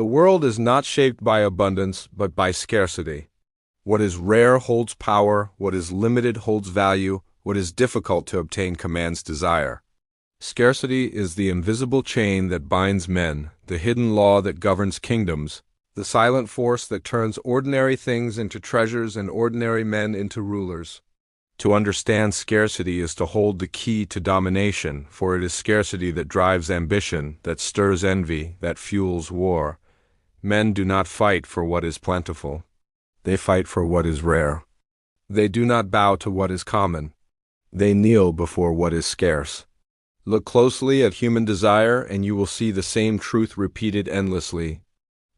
The world is not shaped by abundance, but by scarcity. What is rare holds power, what is limited holds value, what is difficult to obtain commands desire. Scarcity is the invisible chain that binds men, the hidden law that governs kingdoms, the silent force that turns ordinary things into treasures and ordinary men into rulers. To understand scarcity is to hold the key to domination, for it is scarcity that drives ambition, that stirs envy, that fuels war. Men do not fight for what is plentiful. They fight for what is rare. They do not bow to what is common. They kneel before what is scarce. Look closely at human desire, and you will see the same truth repeated endlessly.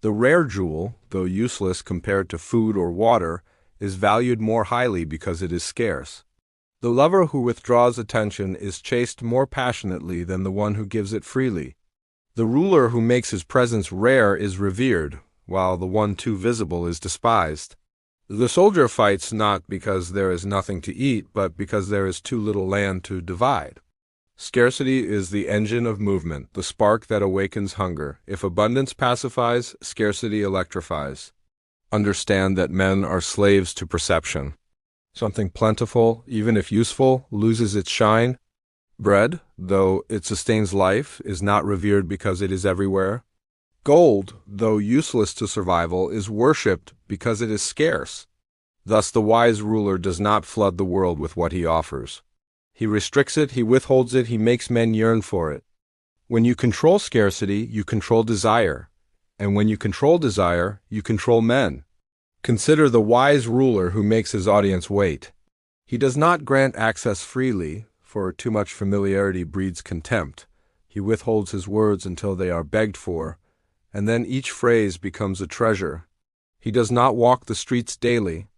The rare jewel, though useless compared to food or water, is valued more highly because it is scarce. The lover who withdraws attention is chased more passionately than the one who gives it freely. The ruler who makes his presence rare is revered, while the one too visible is despised. The soldier fights not because there is nothing to eat, but because there is too little land to divide. Scarcity is the engine of movement, the spark that awakens hunger. If abundance pacifies, scarcity electrifies. Understand that men are slaves to perception. Something plentiful, even if useful, loses its shine. Bread, though it sustains life, is not revered because it is everywhere. Gold, though useless to survival, is worshipped because it is scarce. Thus the wise ruler does not flood the world with what he offers. He restricts it, he withholds it, he makes men yearn for it. When you control scarcity, you control desire. And when you control desire, you control men. Consider the wise ruler who makes his audience wait. He does not grant access freely, for too much familiarity breeds contempt. He withholds his words until they are begged for, and then each phrase becomes a treasure. He does not walk the streets daily.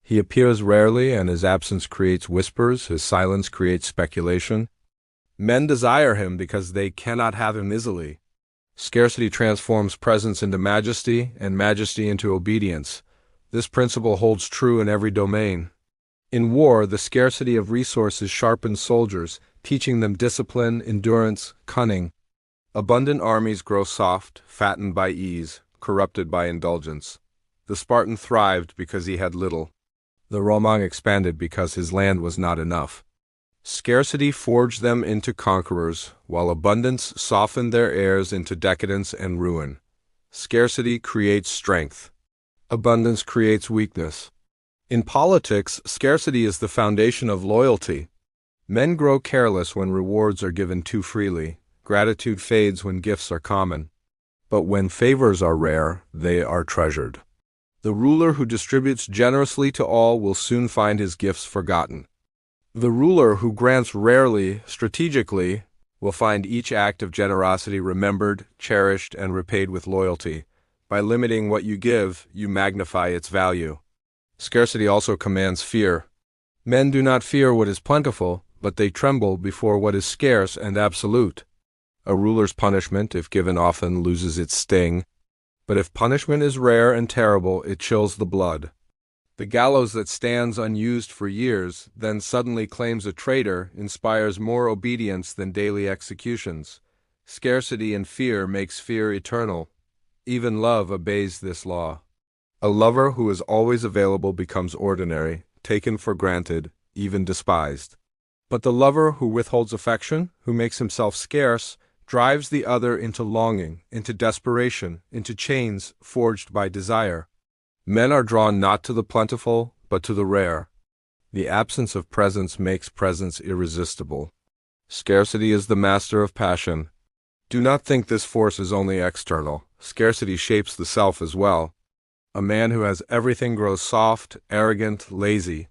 He appears rarely, and his absence creates whispers, his silence creates speculation. Men desire him because they cannot have him easily. Scarcity transforms presence into majesty, and majesty into obedience. This principle holds true in every domain. In war, the scarcity of resources sharpens soldiers, teaching them discipline, endurance, cunning. Abundant armies grow soft, fattened by ease, corrupted by indulgence. The Spartan thrived because he had little. The Roman expanded because his land was not enough. Scarcity forged them into conquerors, while abundance softened their heirs into decadence and ruin. Scarcity creates strength. Abundance creates weakness. In politics, scarcity is the foundation of loyalty. Men grow careless when rewards are given too freely. Gratitude fades when gifts are common. But when favors are rare, they are treasured. The ruler who distributes generously to all will soon find his gifts forgotten. The ruler who grants rarely, strategically, will find each act of generosity remembered, cherished, and repaid with loyalty. By limiting what you give, you magnify its value. Scarcity also commands fear. Men do not fear what is plentiful, but they tremble before what is scarce and absolute. A ruler's punishment, if given often, loses its sting. But if punishment is rare and terrible, it chills the blood. The gallows that stands unused for years, then suddenly claims a traitor, inspires more obedience than daily executions. Scarcity and fear makes fear eternal. Even love obeys this law. A lover who is always available becomes ordinary, taken for granted, even despised. But the lover who withholds affection, who makes himself scarce, drives the other into longing, into desperation, into chains forged by desire. Men are drawn not to the plentiful, but to the rare. The absence of presence makes presence irresistible. Scarcity is the master of passion. Do not think this force is only external. Scarcity shapes the self as well. A man who has everything grows soft, arrogant, lazy.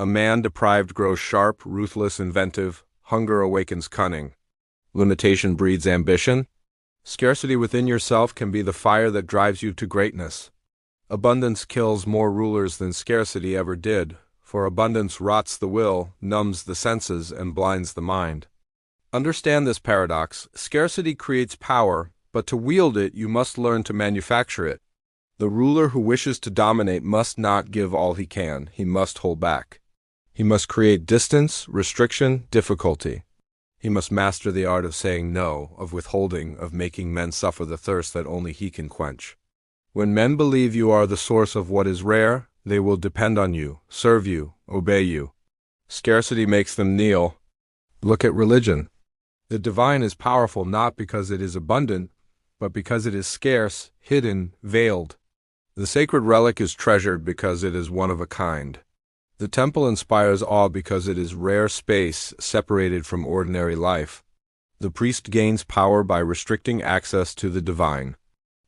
A man deprived grows sharp, ruthless, inventive. Hunger awakens cunning. Limitation breeds ambition. Scarcity within yourself can be the fire that drives you to greatness. Abundance kills more rulers than scarcity ever did, for abundance rots the will, numbs the senses, and blinds the mind. Understand this paradox. Scarcity creates power, but to wield it you must learn to manufacture it. The ruler who wishes to dominate must not give all he can, he must hold back. He must create distance, restriction, difficulty. He must master the art of saying no, of withholding, of making men suffer the thirst that only he can quench. When men believe you are the source of what is rare, they will depend on you, serve you, obey you. Scarcity makes them kneel. Look at religion. The divine is powerful not because it is abundant, but because it is scarce, hidden, veiled. The sacred relic is treasured because it is one of a kind. The temple inspires awe because it is rare space separated from ordinary life. The priest gains power by restricting access to the divine.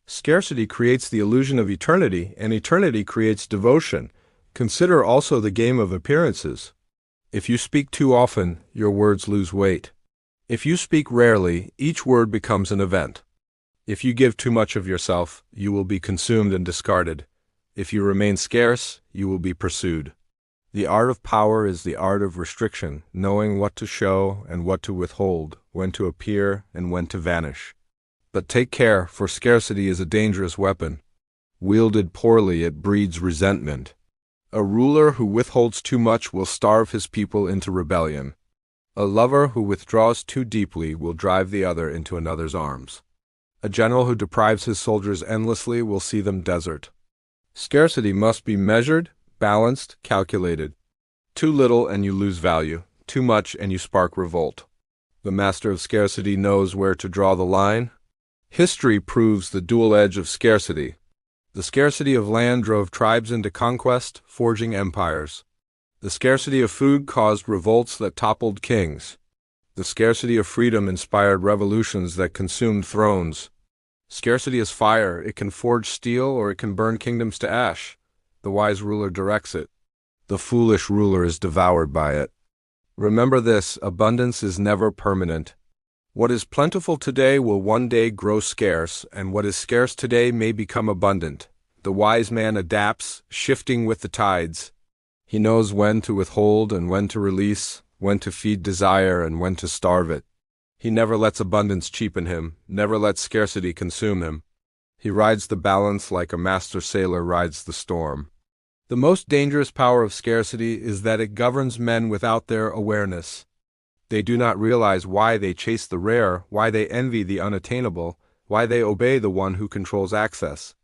Scarcity creates the illusion of eternity, and eternity creates devotion. Consider also the game of appearances. If you speak too often, your words lose weight. If you speak rarely, each word becomes an event. If you give too much of yourself, you will be consumed and discarded. If you remain scarce, you will be pursued. The art of power is the art of restriction, knowing what to show and what to withhold, when to appear and when to vanish. But take care, for scarcity is a dangerous weapon. Wielded poorly, it breeds resentment. A ruler who withholds too much will starve his people into rebellion. A lover who withdraws too deeply will drive the other into another's arms. A general who deprives his soldiers endlessly will see them desert. Scarcity must be measured, balanced, calculated. Too little and you lose value. Too much and you spark revolt. The master of scarcity knows where to draw the line. History proves the dual edge of scarcity. The scarcity of land drove tribes into conquest, forging empires. The scarcity of food caused revolts that toppled kings. The scarcity of freedom inspired revolutions that consumed thrones. Scarcity is fire. It can forge steel or it can burn kingdoms to ash. The wise ruler directs it. The foolish ruler is devoured by it. Remember this: abundance is never permanent. What is plentiful today will one day grow scarce, and what is scarce today may become abundant. The wise man adapts, shifting with the tides. He knows when to withhold and when to release, when to feed desire and when to starve it. He never lets abundance cheapen him, never lets scarcity consume him. He rides the balance like a master sailor rides the storm. The most dangerous power of scarcity is that it governs men without their awareness. They do not realize why they chase the rare, why they envy the unattainable, why they obey the one who controls access.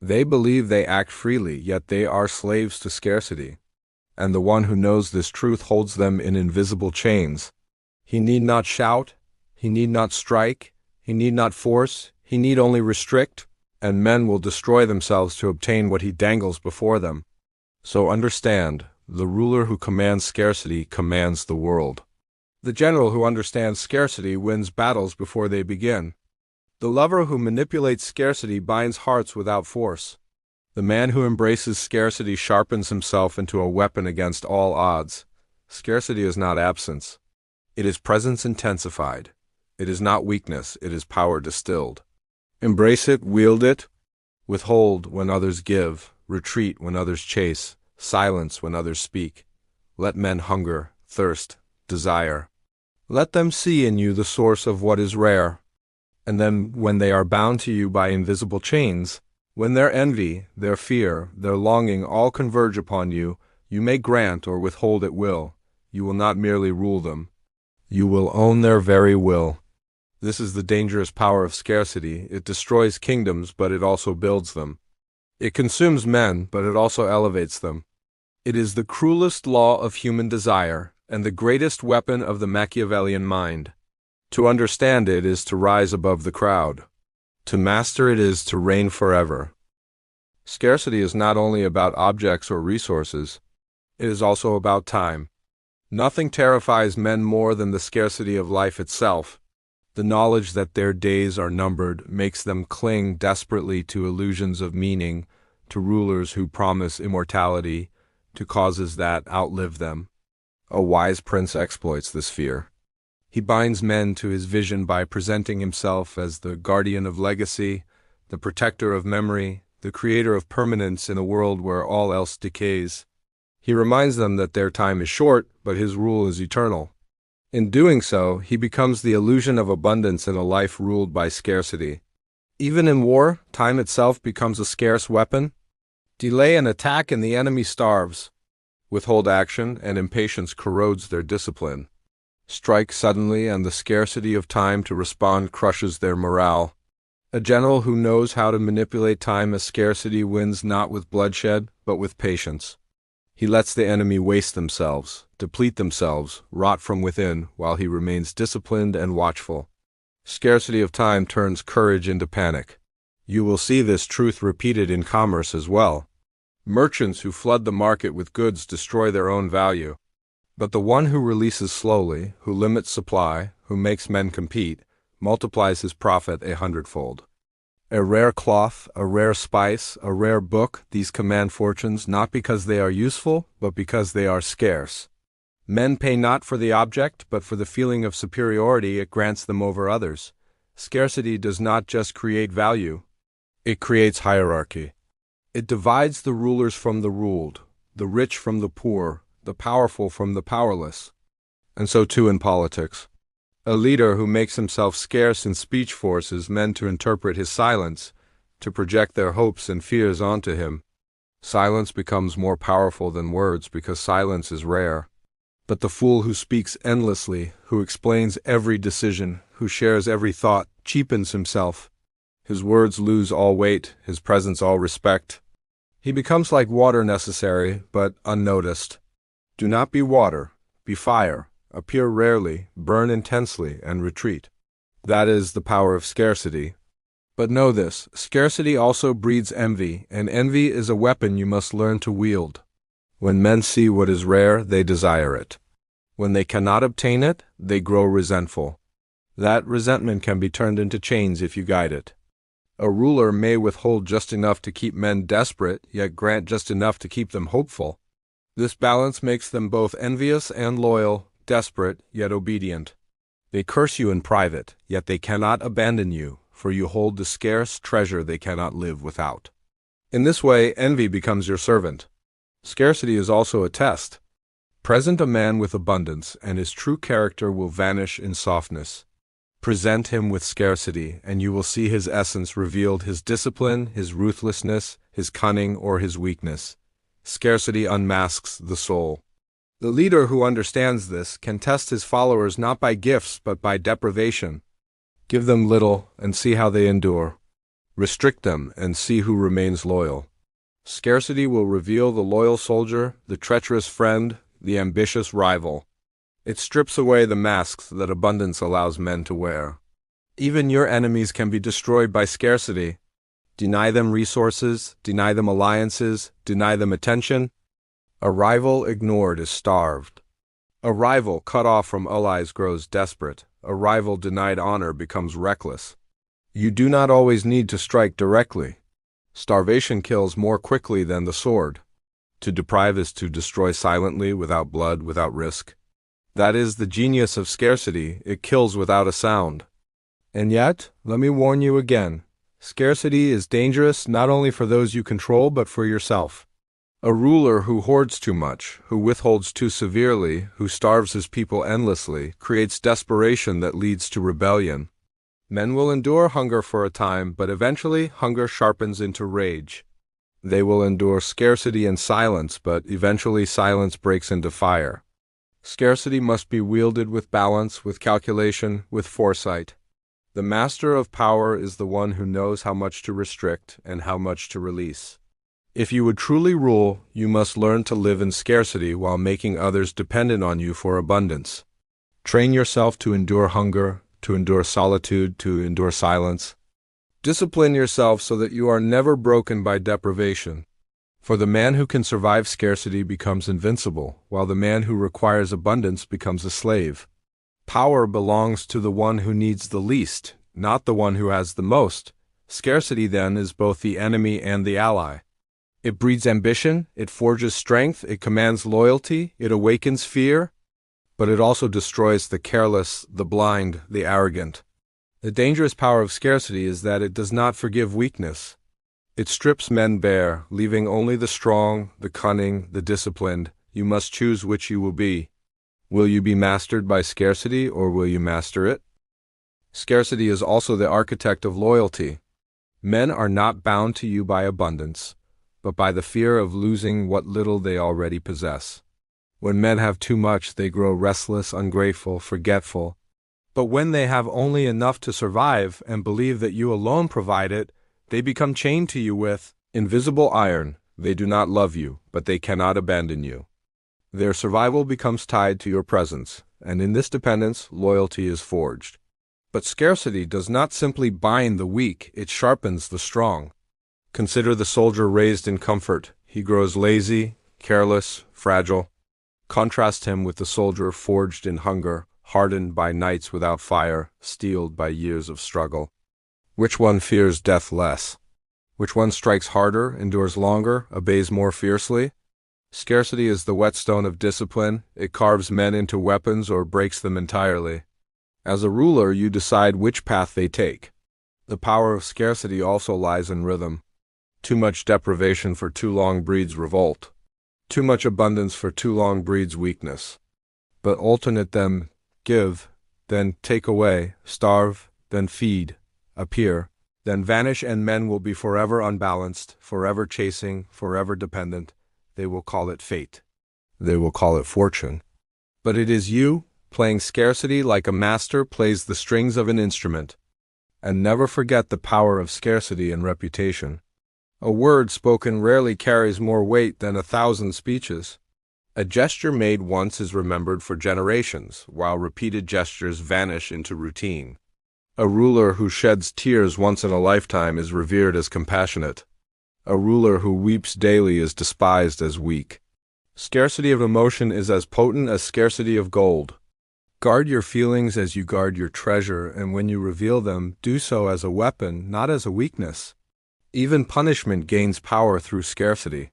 They believe they act freely, yet they are slaves to scarcity. And the one who knows this truth holds them in invisible chains. He need not shout, he need not strike, he need not force, he need only restrict, and men will destroy themselves to obtain what he dangles before them. So understand, the ruler who commands scarcity commands the world. The general who understands scarcity wins battles before they begin. The lover who manipulates scarcity binds hearts without force. The man who embraces scarcity sharpens himself into a weapon against all odds. Scarcity is not absence. It is presence intensified. It is not weakness, it is power distilled. Embrace it, wield it. Withhold when others give, retreat when others chase, silence when others speak. Let men hunger, thirst, desire. Let them see in you the source of what is rare. And then when they are bound to you by invisible chains, when their envy, their fear, their longing all converge upon you, you may grant or withhold at will. You will not merely rule them. You will own their very will. This is the dangerous power of scarcity. It destroys kingdoms, but it also builds them. It consumes men, but it also elevates them. It is the cruelest law of human desire, and the greatest weapon of the Machiavellian mind. To understand it is to rise above the crowd. To master it is to reign forever. Scarcity is not only about objects or resources, it is also about time. Nothing terrifies men more than the scarcity of life itself. The knowledge that their days are numbered makes them cling desperately to illusions of meaning, to rulers who promise immortality, to causes that outlive them. A wise prince exploits this fear. He binds men to his vision by presenting himself as the guardian of legacy, the protector of memory, the creator of permanence in a world where all else decays. He reminds them that their time is short, but his rule is eternal. In doing so, he becomes the illusion of abundance in a life ruled by scarcity. Even in war, time itself becomes a scarce weapon. Delay an attack and the enemy starves. Withhold action, and impatience corrodes their discipline. Strike suddenly, and the scarcity of time to respond crushes their morale. A general who knows how to manipulate time as scarcity wins not with bloodshed, but with patience. He lets the enemy waste themselves, deplete themselves, rot from within, while he remains disciplined and watchful. Scarcity of time turns courage into panic. You will see this truth repeated in commerce as well. Merchants who flood the market with goods destroy their own value. But the one who releases slowly, who limits supply, who makes men compete, multiplies his profit 100-fold. A rare cloth, a rare spice, a rare book, these command fortunes not because they are useful, but because they are scarce. Men pay not for the object, but for the feeling of superiority it grants them over others. Scarcity does not just create value, it creates hierarchy. It divides the rulers from the ruled, the rich from the poor, the powerful from the powerless. And so too in politics. A leader who makes himself scarce in speech forces men to interpret his silence, to project their hopes and fears onto him. Silence becomes more powerful than words because silence is rare. But the fool who speaks endlessly, who explains every decision, who shares every thought, cheapens himself. His words lose all weight, his presence all respect. He becomes like water, necessary, but unnoticed. Do not be water, be fire. Appear rarely, burn intensely, and retreat. That is the power of scarcity. But know this, scarcity also breeds envy, and envy is a weapon you must learn to wield. When men see what is rare, they desire it. When they cannot obtain it, they grow resentful. That resentment can be turned into chains if you guide it. A ruler may withhold just enough to keep men desperate, yet grant just enough to keep them hopeful. This balance makes them both envious and loyal, desperate, yet obedient. They curse you in private, yet they cannot abandon you, for you hold the scarce treasure they cannot live without. In this way, envy becomes your servant. Scarcity is also a test. Present a man with abundance, and his true character will vanish in softness. Present him with scarcity, and you will see his essence revealed, his discipline, his ruthlessness, his cunning, or his weakness. Scarcity unmasks the soul. The leader who understands this can test his followers not by gifts but by deprivation. Give them little and see how they endure. Restrict them and see who remains loyal. Scarcity will reveal the loyal soldier, the treacherous friend, the ambitious rival. It strips away the masks that abundance allows men to wear. Even your enemies can be destroyed by scarcity. Deny them resources, deny them alliances, deny them attention. A rival ignored is starved. A rival cut off from allies grows desperate. A rival denied honor becomes reckless. You do not always need to strike directly. Starvation kills more quickly than the sword. To deprive is to destroy silently, without blood, without risk. That is the genius of scarcity, it kills without a sound. And yet, let me warn you again, scarcity is dangerous not only for those you control but for yourself. A ruler who hoards too much, who withholds too severely, who starves his people endlessly, creates desperation that leads to rebellion. Men will endure hunger for a time, but eventually hunger sharpens into rage. They will endure scarcity and silence, but eventually silence breaks into fire. Scarcity must be wielded with balance, with calculation, with foresight. The master of power is the one who knows how much to restrict and how much to release. If you would truly rule, you must learn to live in scarcity while making others dependent on you for abundance. Train yourself to endure hunger, to endure solitude, to endure silence. Discipline yourself so that you are never broken by deprivation. For the man who can survive scarcity becomes invincible, while the man who requires abundance becomes a slave. Power belongs to the one who needs the least, not the one who has the most. Scarcity, then, is both the enemy and the ally. It breeds ambition, it forges strength, it commands loyalty, it awakens fear, but it also destroys the careless, the blind, the arrogant. The dangerous power of scarcity is that it does not forgive weakness. It strips men bare, leaving only the strong, the cunning, the disciplined. You must choose which you will be. Will you be mastered by scarcity, or will you master it? Scarcity is also the architect of loyalty. Men are not bound to you by abundance, but by the fear of losing what little they already possess. When men have too much, they grow restless, ungrateful, forgetful. But when they have only enough to survive and believe that you alone provide it, they become chained to you with invisible iron. They do not love you, but they cannot abandon you. Their survival becomes tied to your presence, and in this dependence, loyalty is forged. But scarcity does not simply bind the weak, it sharpens the strong. Consider the soldier raised in comfort. He grows lazy, careless, fragile. Contrast him with the soldier forged in hunger, hardened by nights without fire, steeled by years of struggle. Which one fears death less? Which one strikes harder, endures longer, obeys more fiercely? Scarcity is the whetstone of discipline. It carves men into weapons or breaks them entirely. As a ruler, you decide which path they take. The power of scarcity also lies in rhythm. Too much deprivation for too long breeds revolt. Too much abundance for too long breeds weakness. But alternate them: give, then take away, starve, then feed, appear, then vanish, and men will be forever unbalanced, forever chasing, forever dependent. They will call it fate. They will call it fortune. But it is you, playing scarcity like a master plays the strings of an instrument. And never forget the power of scarcity and reputation. A word spoken rarely carries more weight than 1,000 speeches. A gesture made once is remembered for generations, while repeated gestures vanish into routine. A ruler who sheds tears once in a lifetime is revered as compassionate. A ruler who weeps daily is despised as weak. Scarcity of emotion is as potent as scarcity of gold. Guard your feelings as you guard your treasure, and when you reveal them, do so as a weapon, not as a weakness. Even punishment gains power through scarcity.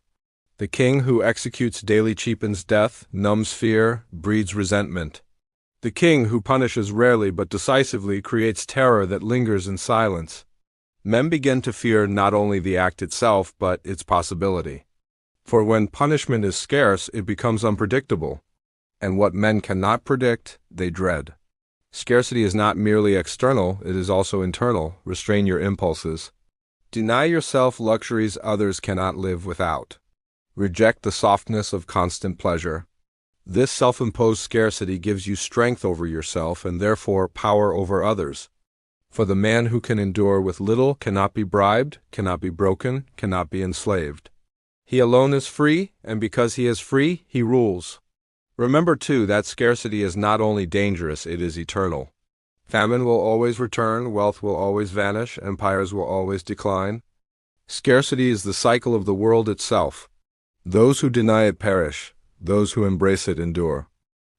The king who executes daily cheapens death, numbs fear, breeds resentment. The king who punishes rarely but decisively creates terror that lingers in silence. Men begin to fear not only the act itself, but its possibility. For when punishment is scarce, it becomes unpredictable. And what men cannot predict, they dread. Scarcity is not merely external, it is also internal. Restrain your impulses. Deny yourself luxuries others cannot live without. Reject the softness of constant pleasure. This self-imposed scarcity gives you strength over yourself and therefore power over others. For the man who can endure with little cannot be bribed, cannot be broken, cannot be enslaved. He alone is free, and because he is free, he rules. Remember, too, that scarcity is not only dangerous, it is eternal. Famine will always return, wealth will always vanish, empires will always decline. Scarcity is the cycle of the world itself. Those who deny it perish, those who embrace it endure,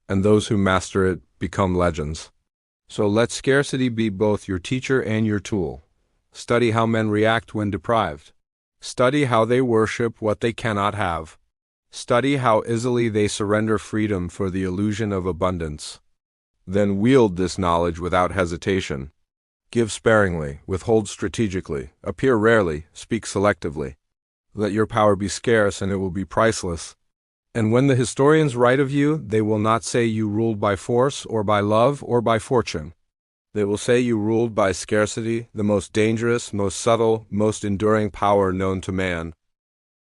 and those who master it become legends. So let scarcity be both your teacher and your tool. Study how men react when deprived. Study how they worship what they cannot have. Study how easily they surrender freedom for the illusion of abundance. Then wield this knowledge without hesitation. Give sparingly, withhold strategically, appear rarely, speak selectively. Let your power be scarce and it will be priceless. And when the historians write of you, they will not say you ruled by force or by love or by fortune. They will say you ruled by scarcity, the most dangerous, most subtle, most enduring power known to man.